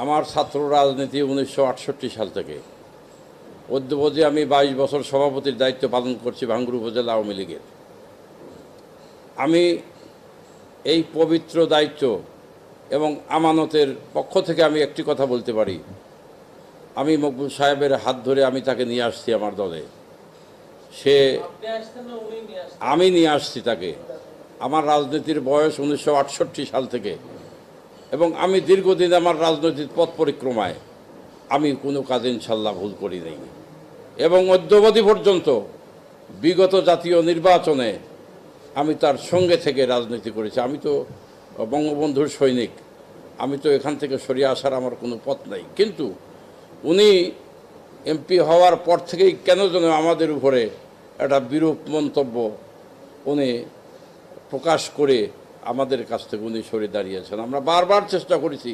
আমার ছাত্র রাজনীতি 1968 সাল থেকে অদ্যাবধি আমি 22 বছর সভাপতির দায়িত্ব পালন করছি ভাঙ্গুর উপজেলা আওয়ামী লীগের। আমি এই পবিত্র দায়িত্ব এবং আমানতের পক্ষ থেকে আমি একটি কথা বলতে পারি, আমি মকবুল সাহেবের হাত ধরে আমি তাকে নিয়ে আসছি আমার দলে। সে আমি নিয়ে আসছি তাকে। আমার রাজনীতির বয়স 1968 সাল থেকে, এবং আমি দীর্ঘদিন আমার রাজনৈতিক পথ পরিক্রমায় আমি কোনো কাজে ইনশাল্লাহ ভুল করি নাই, এবং অদ্যাবধি পর্যন্ত বিগত জাতীয় নির্বাচনে আমি তার সঙ্গে থেকে রাজনীতি করেছি। আমি তো বঙ্গবন্ধুর সৈনিক, আমি তো এখান থেকে সরিয়ে আসার আমার কোনো পথ নাই। কিন্তু উনি এমপি হওয়ার পর থেকেই কেন যেন আমাদের উপরে একটা বিরূপ মন্তব্য উনি প্রকাশ করে আমাদের কাছ থেকে উনি সরে দাঁড়িয়েছেন। আমরা বারবার চেষ্টা করেছি